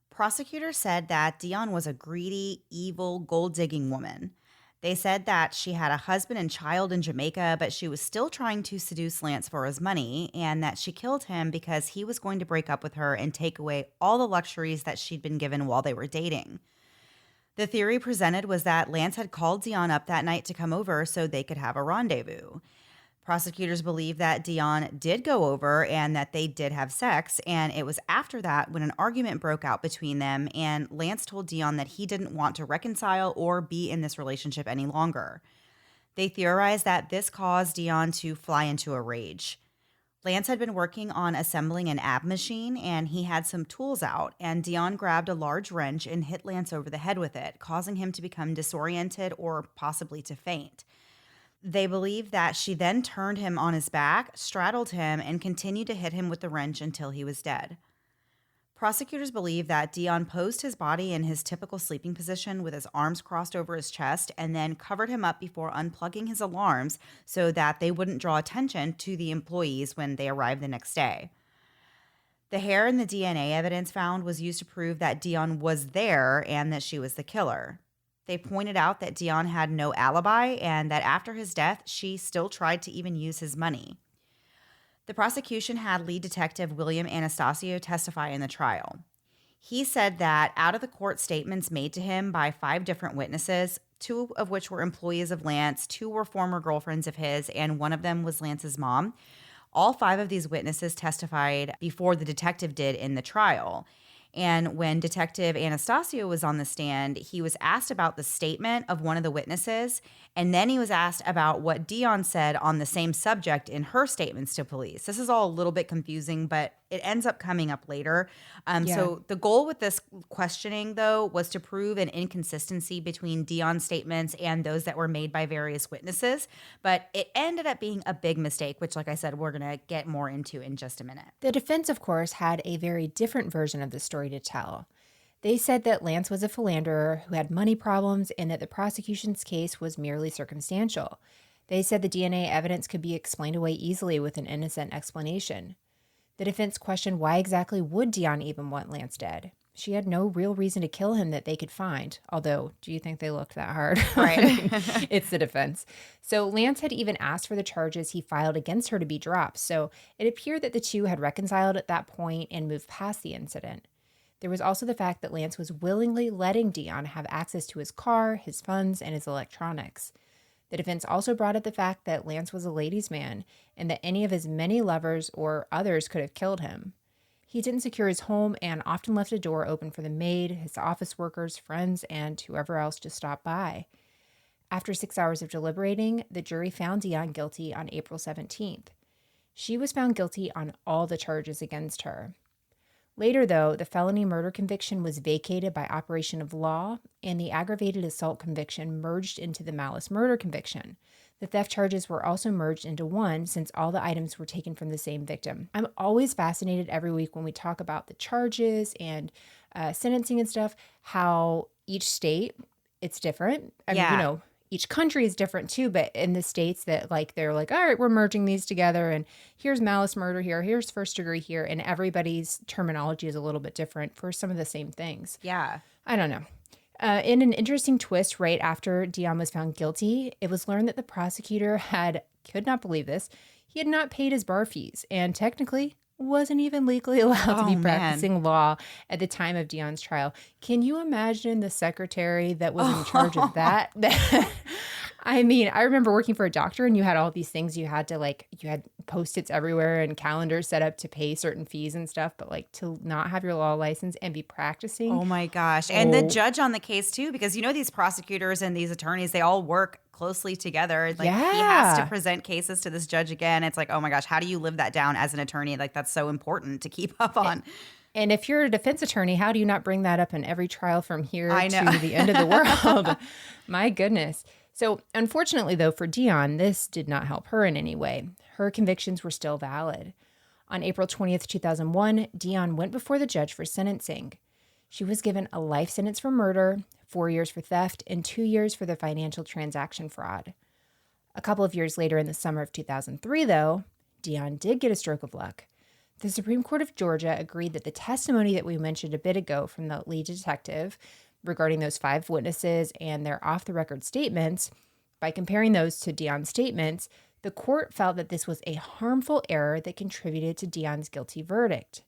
Prosecutors said that Dion was a greedy, evil, gold-digging woman. They said that she had a husband and child in Jamaica, but she was still trying to seduce Lance for his money, and that she killed him because he was going to break up with her and take away all the luxuries that she'd been given while they were dating. The theory presented was that Lance had called Dion up that night to come over so they could have a rendezvous. Prosecutors believe that Dion did go over and that they did have sex, and it was after that when an argument broke out between them, and Lance told Dion that he didn't want to reconcile or be in this relationship any longer. They theorized that this caused Dion to fly into a rage. Lance had been working on assembling an ab machine, and he had some tools out, and Dion grabbed a large wrench and hit Lance over the head with it, causing him to become disoriented or possibly to faint. They believe that she then turned him on his back, straddled him, and continued to hit him with the wrench until he was dead. Prosecutors believe that Dion posed his body in his typical sleeping position with his arms crossed over his chest and then covered him up before unplugging his alarms so that they wouldn't draw attention to the employees when they arrived the next day. The hair and the DNA evidence found was used to prove that Dion was there and that she was the killer. They pointed out that Dion had no alibi and that after his death, she still tried to even use his money. The prosecution had lead detective William Anastasio testify in the trial. He said that out of the court statements made to him by 5 different witnesses, 2 of which were employees of Lance, 2 were former girlfriends of his, and one of them was Lance's mom. All 5 of these witnesses testified before the detective did in the trial. And when Detective Anastasio was on the stand, he was asked about the statement of one of the witnesses, and then he was asked about what Dion said on the same subject in her statements to police. This is all a little bit confusing, but it ends up coming up later. So the goal with this questioning, though, was to prove an inconsistency between Dion's statements and those that were made by various witnesses. But it ended up being a big mistake, which, like I said, we're going to get more into in just a minute. The defense, of course, had a very different version of the story to tell. They said that Lance was a philanderer who had money problems and that the prosecution's case was merely circumstantial. They said the DNA evidence could be explained away easily with an innocent explanation. The defense questioned why exactly would Dion even want Lance dead? She had no real reason to kill him that they could find. Although, do you think they looked that hard? Right. I mean, it's the defense. So Lance had even asked for the charges he filed against her to be dropped. So it appeared that the two had reconciled at that point and moved past the incident. There was also the fact that Lance was willingly letting Dion have access to his car, his funds, and his electronics. The defense also brought up the fact that Lance was a ladies' man and that any of his many lovers or others could have killed him. He didn't secure his home and often left a door open for the maid, his office workers, friends, and whoever else to stop by. After 6 hours of deliberating, the jury found Dion guilty on April 17th. She was found guilty on all the charges against her. Later, though, the felony murder conviction was vacated by operation of law, and the aggravated assault conviction merged into the malice murder conviction. The theft charges were also merged into one since all the items were taken from the same victim. I'm always fascinated every week when we talk about the charges and sentencing and stuff, how each state, it's different. I mean, each country is different too, but in the states that like, they're like, all right, we're merging these together and here's malice murder here, here's first degree here. And everybody's terminology is a little bit different for some of the same things. Yeah. I don't know. In an interesting twist, right after Dion was found guilty, it was learned that the prosecutor could not believe this, he had not paid his bar fees and technically wasn't even legally allowed to be practicing law at the time of Dion's trial. Can you imagine the secretary that was in charge of that? I mean, I remember working for a doctor and you had all these things you had to you had Post-its everywhere and calendars set up to pay certain fees and stuff, but to not have your law license and be practicing. Oh my gosh. And the judge on the case too, because these prosecutors and these attorneys, they all work closely together. He has to present cases to this judge again. It's like, oh my gosh, how do you live that down as an attorney? That's so important to keep up on. And if you're a defense attorney, how do you not bring that up in every trial from here to the end of the world? My goodness. So unfortunately, though, for Dion, this did not help her in any way. Her convictions were still valid. On April 20th, 2001, Dion went before the judge for sentencing. She was given a life sentence for murder, 4 years for theft, and 2 years for the financial transaction fraud. A couple of years later in the summer of 2003, though, Dion did get a stroke of luck. The Supreme Court of Georgia agreed that the testimony that we mentioned a bit ago from the lead detective regarding those 5 witnesses and their off-the-record statements, by comparing those to Dion's statements, the court felt that this was a harmful error that contributed to Dion's guilty verdict.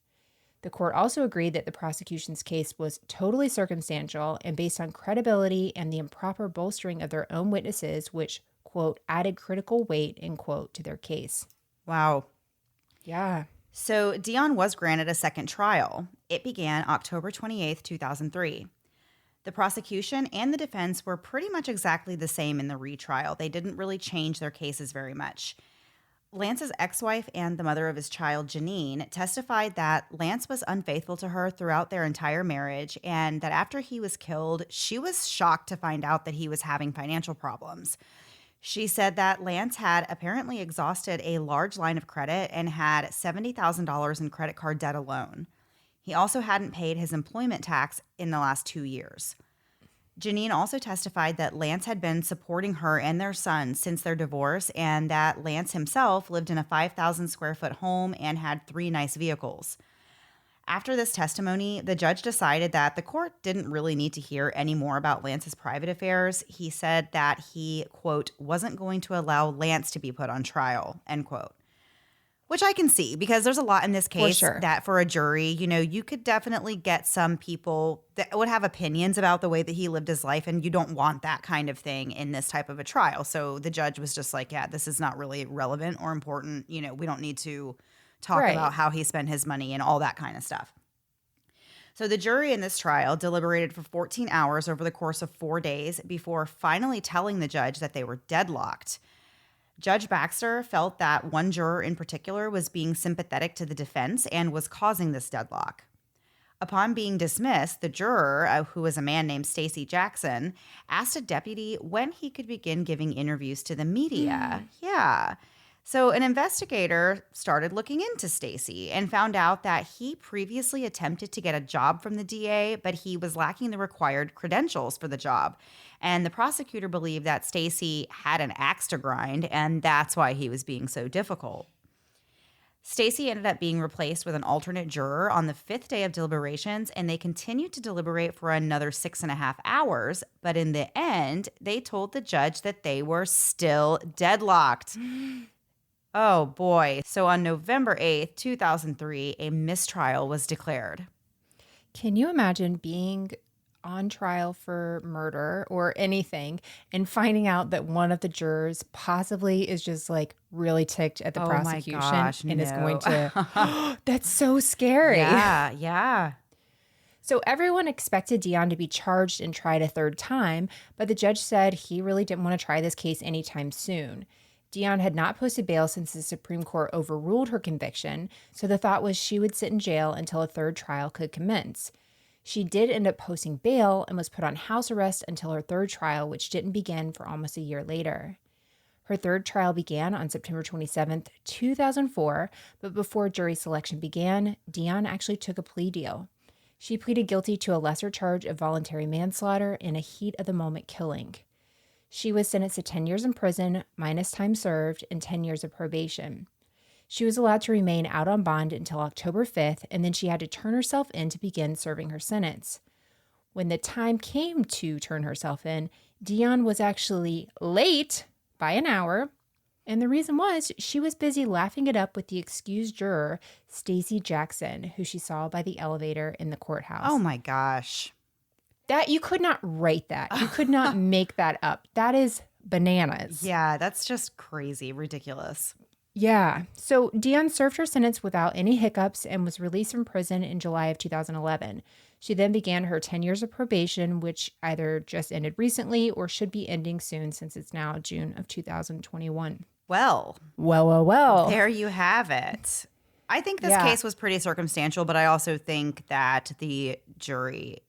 The court also agreed that the prosecution's case was totally circumstantial and based on credibility and the improper bolstering of their own witnesses, which, quote, added critical weight, end quote, to their case. Wow. Yeah. So Dion was granted a second trial. It began October 28th, 2003. The prosecution and the defense were pretty much exactly the same in the retrial. They didn't really change their cases very much. Lance's ex-wife and the mother of his child, Janine, testified that Lance was unfaithful to her throughout their entire marriage and that after he was killed, she was shocked to find out that he was having financial problems. She said that Lance had apparently exhausted a large line of credit and had $70,000 in credit card debt alone. He also hadn't paid his employment tax in the last 2 years. Janine also testified that Lance had been supporting her and their son since their divorce and that Lance himself lived in a 5,000 square foot home and had 3 nice vehicles. After this testimony, the judge decided that the court didn't really need to hear any more about Lance's private affairs. He said that he, quote, wasn't going to allow Lance to be put on trial, end quote. Which I can see because there's a lot in this case that for a jury, you could definitely get some people that would have opinions about the way that he lived his life, and you don't want that kind of thing in this type of a trial. So the judge was just like, yeah, this is not really relevant or important. We don't need to talk about how he spent his money and all that kind of stuff. So the jury in this trial deliberated for 14 hours over the course of 4 days before finally telling the judge that they were deadlocked. Judge Baxter felt that one juror in particular was being sympathetic to the defense and was causing this deadlock. Upon being dismissed, the juror, who was a man named Stacy Jackson, asked a deputy when he could begin giving interviews to the media. Yeah. So an investigator started looking into Stacy and found out that he previously attempted to get a job from the DA, but he was lacking the required credentials for the job. And the prosecutor believed that Stacy had an axe to grind, and that's why he was being so difficult. Stacy ended up being replaced with an alternate juror on the 5th day of deliberations, and they continued to deliberate for another 6.5 hours. But in the end, they told the judge that they were still deadlocked. Oh, boy. So on November 8th, 2003, a mistrial was declared. Can you imagine being on trial for murder or anything and finding out that one of the jurors possibly is just really ticked at the prosecution and is going to... That's so scary. Yeah. So everyone expected Dion to be charged and tried a third time, but the judge said he really didn't want to try this case anytime soon. Dion had not posted bail since the Supreme Court overruled her conviction, so the thought was she would sit in jail until a third trial could commence. She did end up posting bail and was put on house arrest until her third trial, which didn't begin for almost a year later. Her third trial began on September 27th, 2004, but before jury selection began, Dion actually took a plea deal. She pleaded guilty to a lesser charge of voluntary manslaughter and a heat-of-the-moment killing. She was sentenced to 10 years in prison, minus time served, and 10 years of probation. She was allowed to remain out on bond until October 5th, and then she had to turn herself in to begin serving her sentence. When the time came to turn herself in, Dion was actually late by an hour, and the reason was she was busy laughing it up with the excused juror, Stacey Jackson, who she saw by the elevator in the courthouse. Oh my gosh. That you could not write that. You could not make that up. That is bananas. Yeah, that's just crazy, ridiculous. Yeah. So Dion served her sentence without any hiccups and was released from prison in July of 2011. She then began her 10 years of probation, which either just ended recently or should be ending soon since it's now June of 2021. Well. There you have it. I think this case was pretty circumstantial, but I also think that the jury,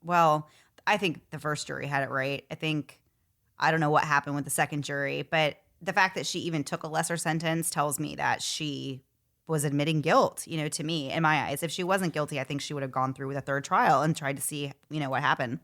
I think the first jury had it right. I don't know what happened with the second jury, but the fact that she even took a lesser sentence tells me that she was admitting guilt, to me, in my eyes. If she wasn't guilty, I think she would have gone through with a third trial and tried to see, what happened.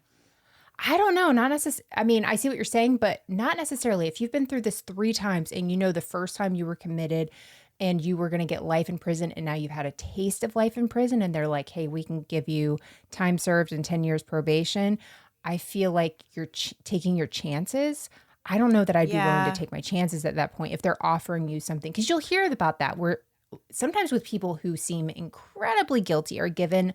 I don't know. Not necessarily. I mean, I see what you're saying, but not necessarily. If you've been through this 3 times and the first time you were committed and you were going to get life in prison and now you've had a taste of life in prison and they're like, hey, we can give you time served and 10 years probation, I feel like you're taking your chances. I don't know that I'd be willing to take my chances at that point if they're offering you something. Because you'll hear about that where sometimes with people who seem incredibly guilty are given,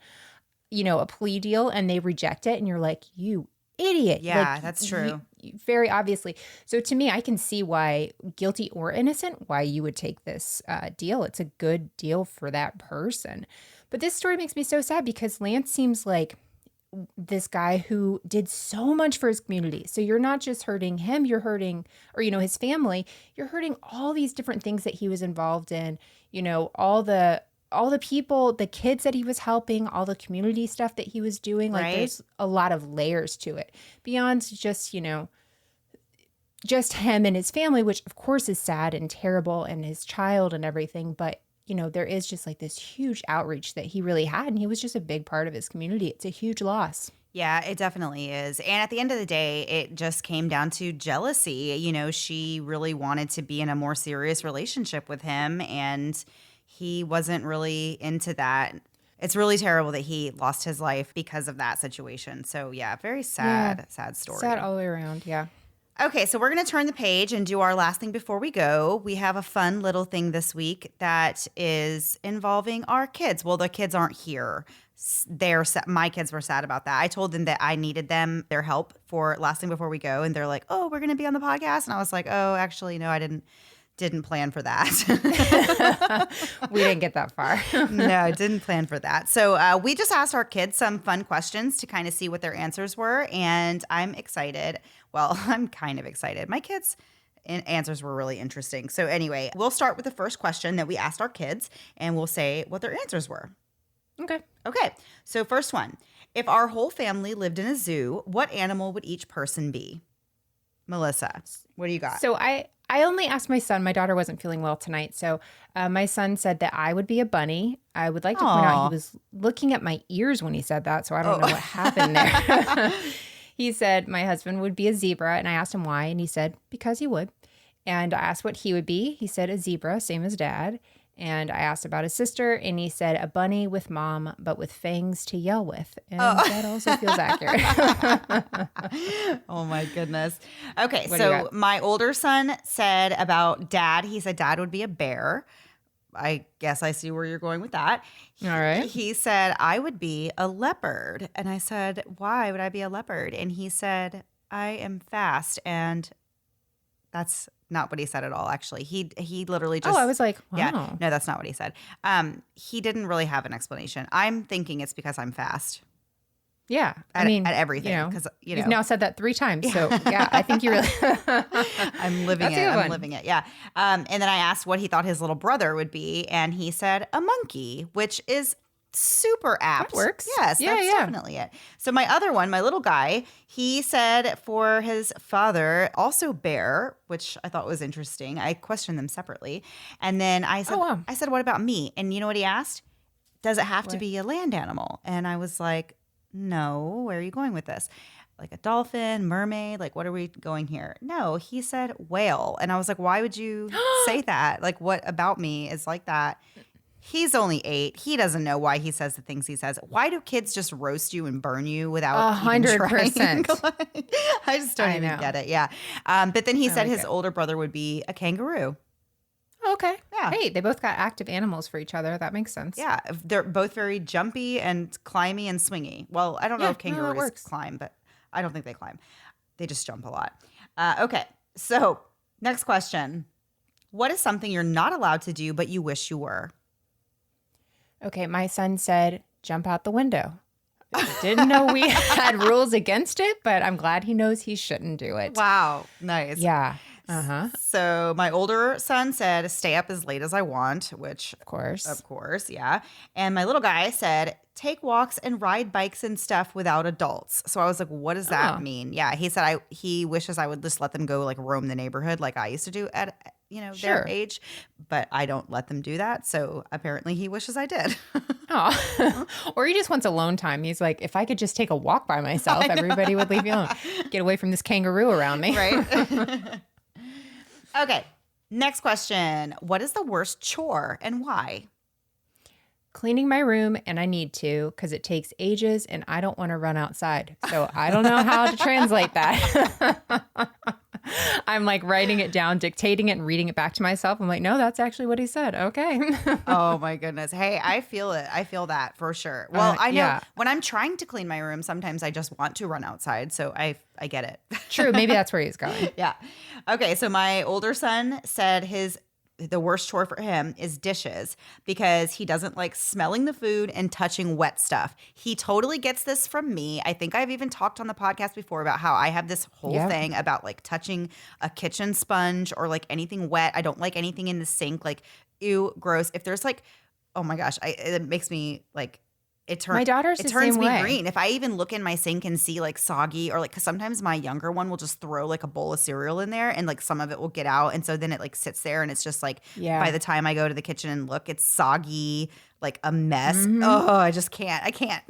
a plea deal and they reject it and you're like, you idiot. Yeah, that's true. Very obviously. So to me, I can see why, guilty or innocent, why you would take this deal. It's a good deal for that person. But this story makes me so sad because Lance seems like this guy who did so much for his community. So you're not just hurting him, you're hurting, or, his family. You're hurting all these different things that he was involved in, all the people, the kids that he was helping, all the community stuff that he was doing. Like there's a lot of layers to it beyond just, just him and his family, which of course is sad and terrible, and his child and everything. But there is just like this huge outreach that he really had, and he was just a big part of his community. It's a huge loss. Yeah, it definitely is. And at the end of the day, it just came down to jealousy. She really wanted to be in a more serious relationship with him, and he wasn't really into that. It's really terrible that he lost his life because of that situation. So yeah, very sad story. Sad all the way around, yeah. Okay, so we're going to turn the page and do our last thing before we go. We have a fun little thing this week that is involving our kids. Well, the kids aren't here. My kids were sad about that. I told them that I needed their help for last thing before we go, and they're like, "Oh, we're going to be on the podcast," and I was like, "Oh, actually, no, I didn't plan for that." We didn't get that far. No, I didn't plan for that. So we just asked our kids some fun questions to kind of see what their answers were, and I'm excited. Well, I'm kind of excited. My kids' answers were really interesting. So anyway, we'll start with the first question that we asked our kids, and we'll say what their answers were. Okay. So first one, if our whole family lived in a zoo, what animal would each person be? Melissa, what do you got? So I only asked my son. My daughter wasn't feeling well tonight. So my son said that I would be a bunny. I would like to point out he was looking at my ears when he said that. So I don't know what happened there. He said my husband would be a zebra. And I asked him why. And he said, because he would. And I asked what he would be. He said a zebra, same as dad. And I asked about his sister, and he said a bunny with mom, but with fangs to yell with. And that also feels accurate. Oh, my goodness. Okay, so my older son said about dad, he said dad would be a bear. I guess I see where you're going with that. All right. He said I would be a leopard. And I said, why would I be a leopard? And he said, I am fast. And that's not what he said at all, actually. He literally just... Oh, I was like, wow. Yeah, no, that's not what he said. He didn't really have an explanation. I'm thinking it's because I'm fast. Yeah. At everything. Because you've now said that 3 times. So yeah, I think you really... I'm living it. I'm living it. Yeah. And then I asked what he thought his little brother would be. And he said a monkey, which is super apt. That works. Yes, that's definitely it. So my other one, my little guy, he said for his father, also bear, which I thought was interesting. I questioned them separately. And then I said, I said, what about me? And you know what he asked? Does it have to be a land animal? And I was like, no, where are you going with this? like a dolphin, mermaid? Like, what are we going here? No, he said whale. And I was like, why would you say that? Like, what about me is like that? He's only 8. He doesn't know why he says the things he says. Why do kids just roast you and burn you without 100%? Like, I just don't even get it. Yeah. But then he said his older brother would be a kangaroo. Okay. Yeah. Hey, they both got active animals for each other. That makes sense. Yeah. They're both very jumpy and climby and swingy. Well, I don't know if kangaroos climb, but I don't think they climb. They just jump a lot. Okay. So next question. What is something you're not allowed to do, but you wish you were? Okay. My son said, jump out the window. Didn't know we had rules against it, but I'm glad he knows he shouldn't do it. Wow. Nice. Yeah. So my older son said, stay up as late as I want, which Of course. Yeah. And my little guy said, take walks and ride bikes and stuff without adults. So I was like, what does that mean? Yeah. He said he wishes I would just let them go like roam the neighborhood like I used to do at their age, but I don't let them do that. So apparently he wishes I did. Oh, or he just wants alone time. He's like, if I could just take a walk by myself, everybody would leave me alone. Get away from this kangaroo around me. Right. Okay. Next question. What is the worst chore and why? Cleaning my room, and I need to because it takes ages and I don't want to run outside. So I don't know how to translate that. I'm like writing it down, dictating it, and reading it back to myself. I'm like, no, that's actually what he said. Okay. Oh my goodness. Hey, I feel it. I feel that for sure. Well, I know when I'm trying to clean my room, sometimes I just want to run outside. So I get it. True. Maybe that's where he's going. Yeah. Okay. So my older son said the worst chore for him is dishes because he doesn't like smelling the food and touching wet stuff. He totally gets this from me. I think I've even talked on the podcast before about how I have this whole thing about like touching a kitchen sponge or like anything wet. I don't like anything in the sink. Like, ew, gross. If there's like, oh my gosh, it makes me like, my daughter's the turns same me way. green. If I even look in my sink and see like soggy or like, cause sometimes my younger one will just throw like a bowl of cereal in there and like some of it will get out. And so then it like sits there and it's just like, by the time I go to the kitchen and look, it's soggy, like a mess. Mm-hmm. Oh, I just can't. I can't.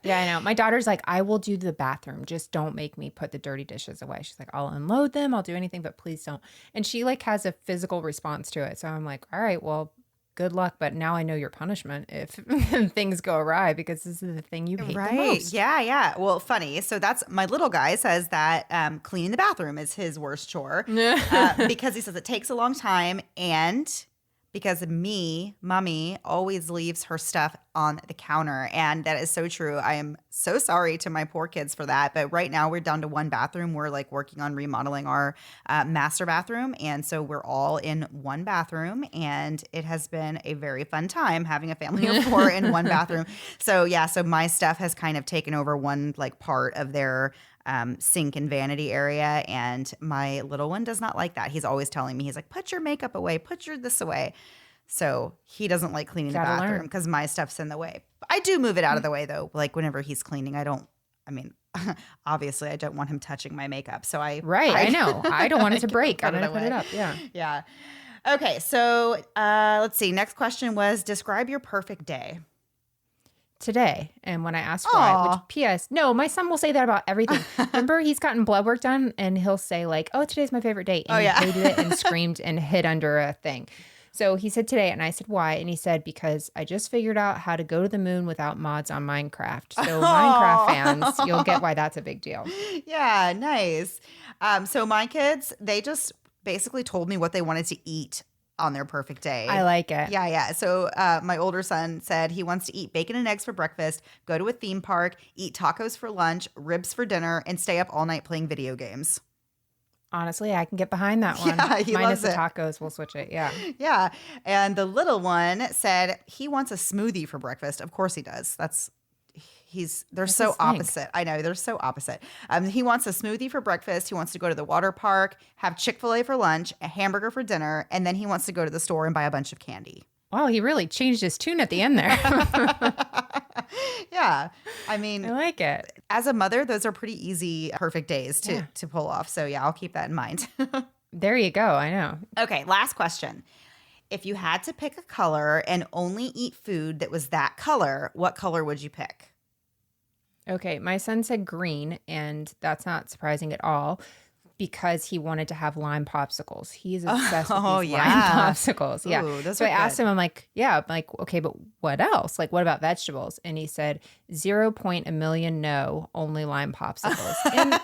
Yeah, I know. My daughter's like, I will do the bathroom. Just don't make me put the dirty dishes away. She's like, I'll unload them. I'll do anything, but please don't. And she like has a physical response to it. So I'm like, all right, well, good luck, but now I know your punishment if things go awry because this is the thing you hate the most. Yeah. Well, funny. So that's my little guy says that cleaning the bathroom is his worst chore because he says it takes a long time and because mommy always leaves her stuff on the counter. And that is so true. I am so sorry to my poor kids for that. But right now we're down to one bathroom. We're like working on remodeling our master bathroom. And so we're all in one bathroom. And it has been a very fun time having a family of 4 in one bathroom. So so my stuff has kind of taken over one like part of their sink and vanity area. And my little one does not like that. He's always telling me, he's like, put your makeup away, put your this away. So he doesn't like cleaning the bathroom because my stuff's in the way. I do move it out of the way though. Like whenever he's cleaning, obviously I don't want him touching my makeup. So I know. I don't want it to break. I'm going to put it up. Yeah. Yeah. Okay. So let's see. Next question was describe your perfect day. Today. And when I asked why, which P.S. No, my son will say that about everything. Remember, he's gotten blood work done and he'll say like, oh, today's my favorite day. And he hated it and screamed and hid under a thing. So he said today, and I said, why? And he said, because I just figured out how to go to the moon without mods on Minecraft. So Minecraft fans, you'll get why that's a big deal. Yeah, nice. So my kids, they just basically told me what they wanted to eat on their perfect day. I like it. Yeah. So my older son said he wants to eat bacon and eggs for breakfast, go to a theme park, eat tacos for lunch, ribs for dinner, and stay up all night playing video games. Honestly, I can get behind that one. Yeah, he minus loves the it. Tacos, we'll switch it. Yeah. Yeah. And the little one said he wants a smoothie for breakfast. Of course he does. They're so opposite. I know, they're so opposite. He wants a smoothie for breakfast. He wants to go to the water park, have Chick-fil-A for lunch, a hamburger for dinner, and then he wants to go to the store and buy a bunch of candy. Wow, he really changed his tune at the end there. Yeah. I like it. As a mother, those are pretty easy, perfect days to pull off. So yeah, I'll keep that in mind. There you go. I know. Okay, last question. If you had to pick a color and only eat food that was that color, what color would you pick? Okay, my son said green, and that's not surprising at all because he wanted to have lime popsicles. He's obsessed with these lime popsicles. Yeah. Ooh, so I asked him, I'm like, okay, but what else? Like, what about vegetables? And he said, 0.1 no, only lime popsicles. And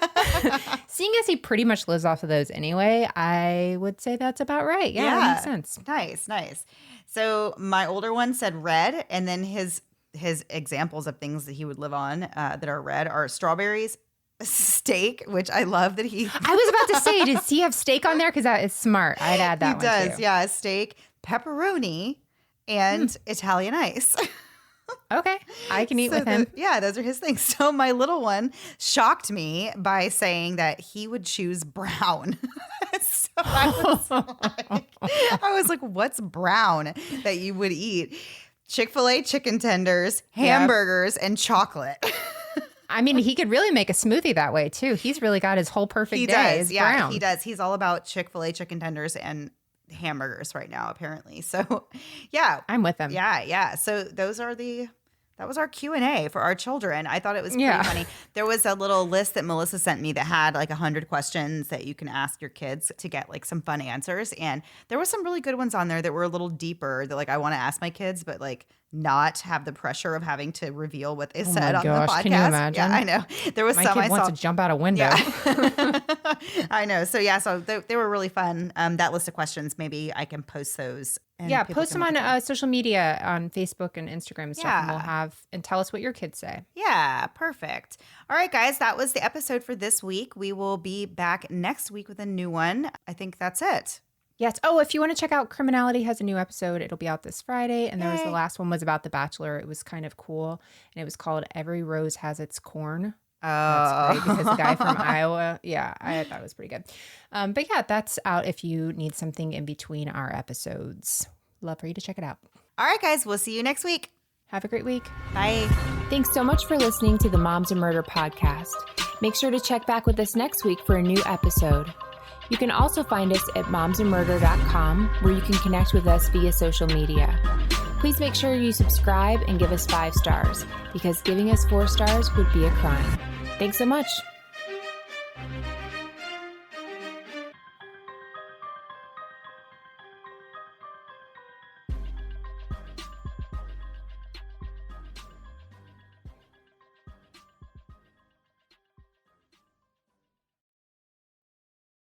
seeing as he pretty much lives off of those anyway, I would say that's about right. Yeah, that makes sense. Nice. So my older one said red, and then his examples of things that he would live on that are red are strawberries, steak, which I love that he... I was about to say, does he have steak on there? Because that is smart. I'd add that one He does, too. yeah. Steak, pepperoni, and Italian ice. Okay, I can eat with him. Those are his things. So my little one shocked me by saying that he would choose brown. So I was like, what's brown that you would eat? Chick-fil-A chicken tenders, hamburgers, and chocolate. I mean, he could really make a smoothie that way too. He's really got his whole perfect day. Does, brown. He does. He's all about Chick-fil-A chicken tenders and hamburgers right now, apparently. So, yeah, I'm with him. Yeah. So that was our Q&A for our children. I thought it was pretty funny. There was a little list that Melissa sent me that had like 100 questions that you can ask your kids to get like some fun answers. And there were some really good ones on there that were a little deeper that like I want to ask my kids, but like not have the pressure of having to reveal what they said on the podcast. Can you imagine? Yeah, I know. There was my some kid I wants saw. to jump out a window. Yeah. I know. So they were really fun. That list of questions, maybe I can post those. Yeah, post them on social media, on Facebook and Instagram and stuff, and tell us what your kids say. Yeah, perfect. All right, guys, that was the episode for this week. We will be back next week with a new one. I think that's it. Yes. Oh, if you want to check out Criminality has a new episode, it'll be out this Friday. And there was the last one was about The Bachelor. It was kind of cool. And it was called Every Rose Has Its Corn. That's great because the guy from Iowa. Yeah, I thought it was pretty good. But yeah, that's out if you need something in between our episodes. Love for you to check it out. All right, guys, we'll see you next week. Have a great week. Bye. Thanks so much for listening to the Moms and Murder podcast. Make sure to check back with us next week for a new episode. You can also find us at momsandmurder.com, where you can connect with us via social media. Please make sure you subscribe and give us 5 stars, because giving us 4 stars would be a crime. Thanks so much.